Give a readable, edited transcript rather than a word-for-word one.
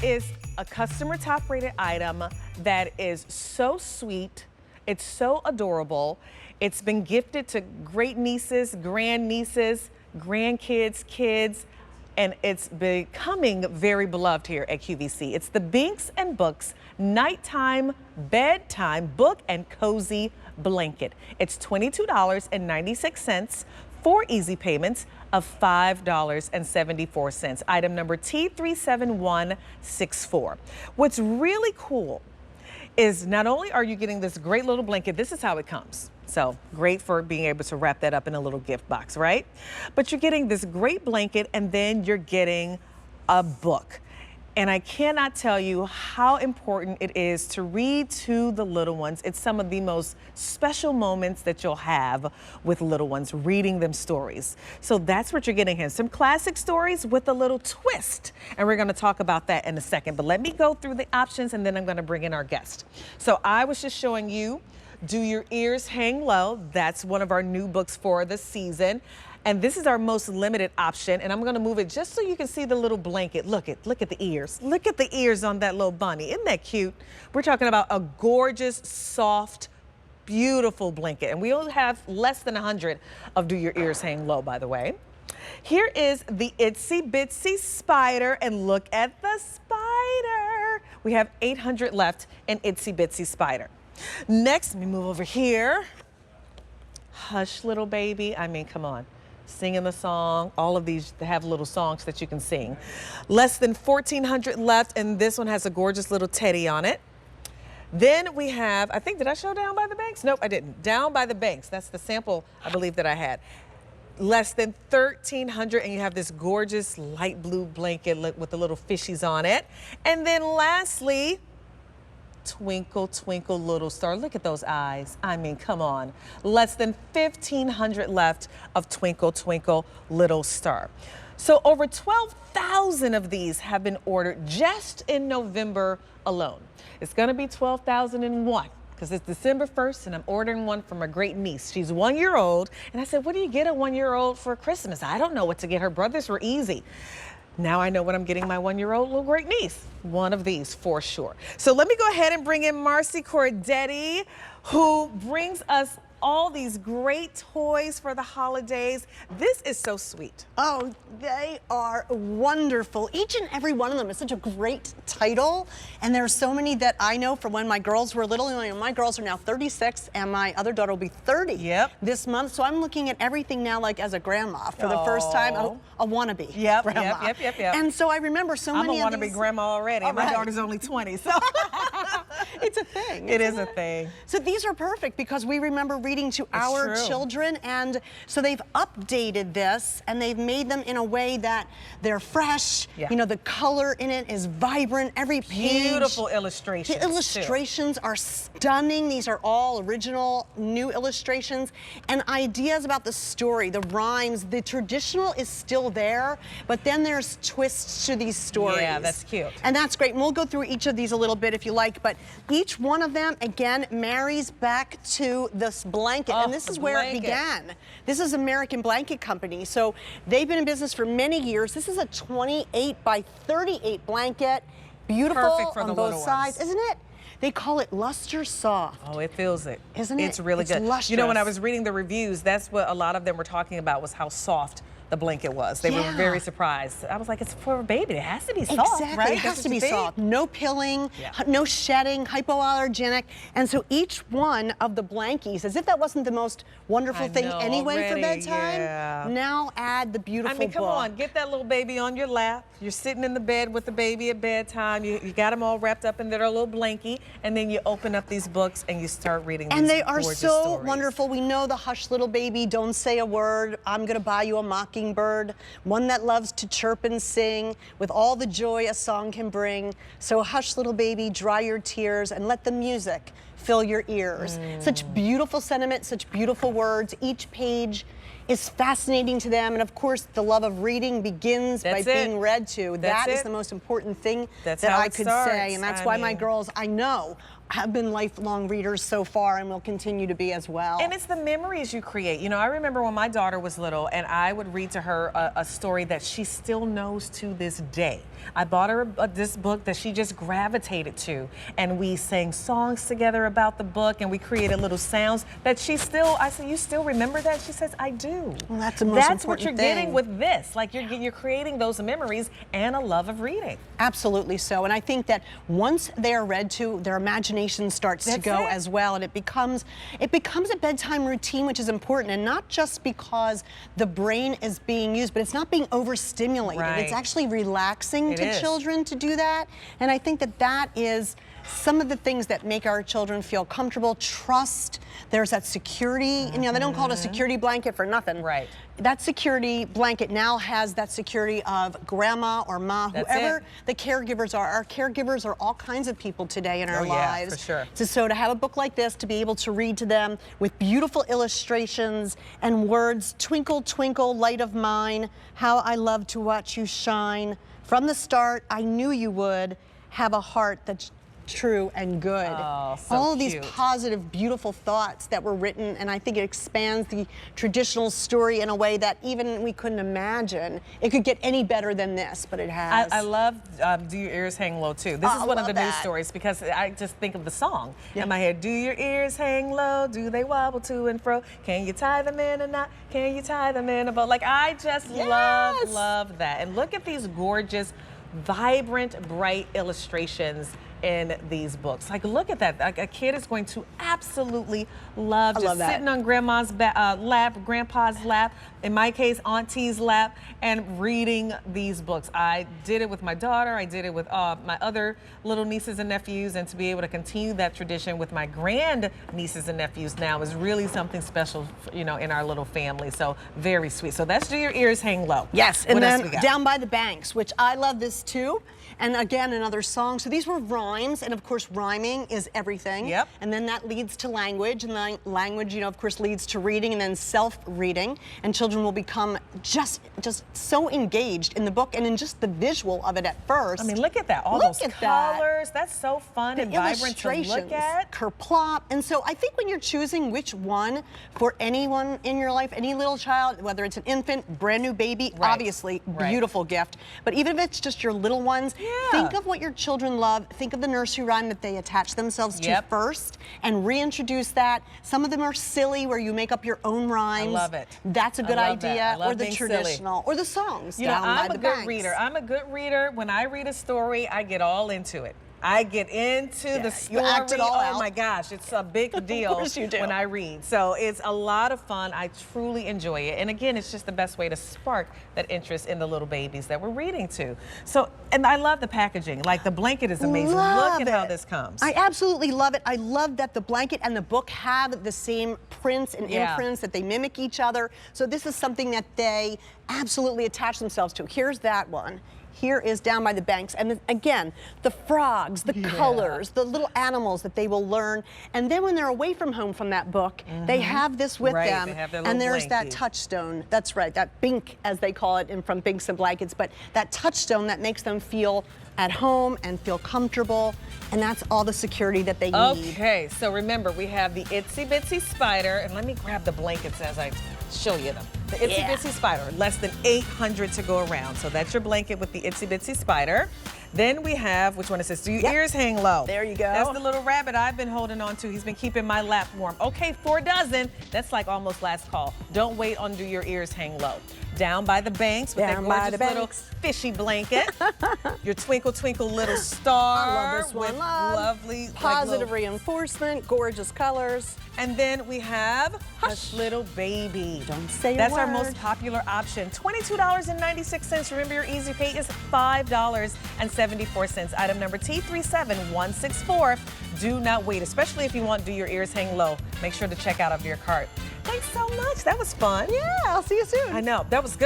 is a customer top rated item that is so sweet. It's so adorable. It's been gifted to great nieces, grandnieces, grandkids, kids, and it's becoming very beloved here at QVC. It's the Binks and Books Nighttime Bedtime Book and Cozy Blanket. It's $22.96, 4 easy payments of $5.74. Item number T37164. What's really cool is not only are you getting this great little blanket, this is how it comes. So great for being able to wrap that up in a little gift box, right? But you're getting this great blanket and then you're getting a book. And I cannot tell you how important it is to read to the little ones. It's some of the most special moments that you'll have with little ones, reading them stories. So that's what you're getting here. Some classic stories with a little twist. And we're going to talk about that in a second. But let me go through the options and then I'm going to bring in our guest. So I was just showing you Do Your Ears Hang Low? That's one of our new books for the season. And this is our most limited option. And I'm gonna move it just so you can see the little blanket. Look at the ears. Look at the ears on that little bunny. Isn't that cute? We're talking about a gorgeous, soft, beautiful blanket. And we only have less than 100 of Do Your Ears Hang Low, by the way. Here is the Itsy Bitsy Spider, and look at the spider. We have 800 left in Itsy Bitsy Spider. Next, let me move over here. Hush, Little Baby. I mean, come on. Singing the song. All of these have little songs that you can sing. Less than 1,400 left, and this one has a gorgeous little teddy on it. Then we have, I think, did I show Down by the Banks? Nope, I didn't. Down by the Banks. That's the sample, I believe, that I had. Less than 1,300, and you have this gorgeous light blue blanket with the little fishies on it. And then lastly, Twinkle Twinkle Little Star. Look at those eyes. I mean, come on. Less than 1,500 left of Twinkle Twinkle Little Star. So over 12,000 of these have been ordered just in November alone. It's going to be 12,001 because it's December 1st and I'm ordering one from a great niece. She's 1 year old. And I said, what do you get a 1 year old for Christmas? I don't know what to get her. Brothers were easy. Now I know what I'm getting my 1 year old little great niece. One of these for sure. So let me go ahead and bring in Marcy Cordetti, who brings us all these great toys for the holidays. This is so sweet. Oh, they are wonderful. Each and every one of them is such a great title. And there are so many that I know from when my girls were little. My girls are now 36 and my other daughter will be 30 this month. So I'm looking at everything now like as a grandma for the first time. A wannabe grandma. Yep. And so I remember so many I'm a of these. wannabe grandma already. My daughter's only 20, so. It's a thing. It is a thing. So these are perfect because we remember reading to our children, and so they've updated this and they've made them in a way that they're fresh. You know, the color in it is vibrant. Every page. Beautiful illustrations. The illustrations are stunning. These are all original, new illustrations and ideas about the story, the rhymes. The traditional is still there, but then there's twists to these stories. Yeah, that's cute. And that's great. And we'll go through each of these a little bit if you like, but each one of them, again, marries back to this blanket. And this is where it began. This is American Blanket Company. So they've been in business for many years. This is a 28 by 38 blanket. Beautiful on both sides, isn't it? They call it luster soft. Oh, it feels it. Isn't it? It's really good. Lustrous. You know, when I was reading the reviews, that's what a lot of them were talking about, was how soft the blanket was. They were very surprised. I was like, it's for a baby. It has to be soft, right? It has to be soft. No pilling, no shedding, hypoallergenic. And so each one of the blankies, as if that wasn't the most wonderful thing anyway for bedtime, now add the beautiful come on, get that little baby on your lap. You're sitting in the bed with the baby at bedtime. You got them all wrapped up in their little blankie, and then you open up these books and you start reading these they are gorgeous so stories. wonderful. We know the Hush Little Baby, Don't Say a Word, I'm Gonna Buy You a Mockingbird, one that loves to chirp and sing with all the joy a song can bring. So hush, little baby, dry your tears and let the music fill your ears. Such beautiful sentiment, such beautiful words. Each page is fascinating to them. And of course, the love of reading begins by being read to. That is the most important thing that I could say. And that's why my girls, I know, have been lifelong readers so far and will continue to be as well. And it's the memories you create. You know, I remember when my daughter was little and I would read to her a story that she still knows to this day. I bought her this book that she just gravitated to, and we sang songs together about the book, and we created little sounds that she still, I said, you still remember that? She says, I do. Well, that's the most important That's what you're getting with this. Like you're creating those memories and a love of reading. Absolutely so. And I think that once they are read to, their imagination starts to go as well, and it becomes a bedtime routine, which is important, and not just because the brain is being used, but it's not being overstimulated. It's actually relaxing to children to do that. And I think that that is some of the things that make our children feel comfortable, trust. There's that security. And, you know, they don't call it a security blanket for nothing. Right. That security blanket now has that security of grandma or ma, whoever the caregivers are. Our caregivers are all kinds of people today in our lives. For sure. So to have a book like this, to be able to read to them with beautiful illustrations and words, twinkle, twinkle, light of mine, how I love to watch you shine. From the start, I knew you would have a heart that's true and good. Oh, so all of these positive, beautiful thoughts that were written, and I think it expands the traditional story in a way that even we couldn't imagine. It could get any better than this, but it has. I love Do Your Ears Hang Low too. This is one of the news stories because I just think of the song in my head. Do your ears hang low? Do they wobble to and fro? Can you tie them in a knot? Can you tie them in a bow? Like, I just love that. And look at these gorgeous, vibrant, bright illustrations in these books. Like, look at that. Like, a kid is going to absolutely love just sitting on grandma's lap, grandpa's lap, in my case, auntie's lap, and reading these books. I did it with my daughter. I did it with my other little nieces and nephews, and to be able to continue that tradition with my grand nieces and nephews now is really something special, you know, in our little family. So very sweet. So that's Do Your Ears Hang Low. Yes, and then Down by the Banks, which I love this too. And again, another song. So these were rhymes, and of course, rhyming is everything. Yep. And then that leads to language, and then language, you know, of course, leads to reading, and then self-reading. And children will become just so engaged in the book and in just the visual of it at first. I mean, look at that. All those colors. That's so fun and vibrant to look at. Kerplop. And so I think when you're choosing which one for anyone in your life, any little child, whether it's an infant, brand new baby, obviously, beautiful gift. But even if it's just your little ones, think of what your children love. Think of the nursery rhyme that they attach themselves to first and reintroduce that. Some of them are silly, where you make up your own rhymes. I love it. That's a good idea. Or the traditional, or the songs. You know, I'm a good reader. I'm a good reader. When I read a story, I get all into it. I get into the story. You act it all out. Oh my gosh, it's a big deal Of course you do. when I read. So it's a lot of fun. I truly enjoy it. And again, it's just the best way to spark that interest in the little babies that we're reading to. So, and I love the packaging. Like, the blanket is amazing. Look at how this comes. I absolutely love it. I love that the blanket and the book have the same prints and imprints, that they mimic each other. So this is something that they absolutely attach themselves to. Here's that one. Here is Down by the Banks. And again, the frogs, the colors, the little animals that they will learn. And then when they're away from home from that book, they have this with them. They have their and there's blankie. that touchstone. That's right, that bink, as they call it from Binks and Blankets. But that touchstone that makes them feel at home and feel comfortable. And that's all the security that they need. Okay, so remember, we have the Itsy Bitsy Spider. And let me grab the blankets as I show you them. The Itsy Bitsy Spider, less than 800 to go around. So that's your blanket with the Itsy Bitsy Spider. Then we have, which one it says, Do Your Ears Hang Low? There you go. That's the little rabbit I've been holding on to. He's been keeping my lap warm. Okay, 4 dozen. That's like almost last call. Don't wait on Do Your Ears Hang Low. Down by the Banks with that gorgeous little fishy blanket. Your Twinkle Twinkle Little Star. I love this one. With lovely positive reinforcement, gorgeous colors. And then we have Hush Little Baby. Don't say a That's word. our most popular option. $22.96. Remember, your easy pay is $5.74. Item number T37164. Do not wait, especially if you want Do Your Ears Hang Low. Make sure to check out of your cart. Thanks so much. That was fun. Yeah, I'll see you soon. I know. That was good.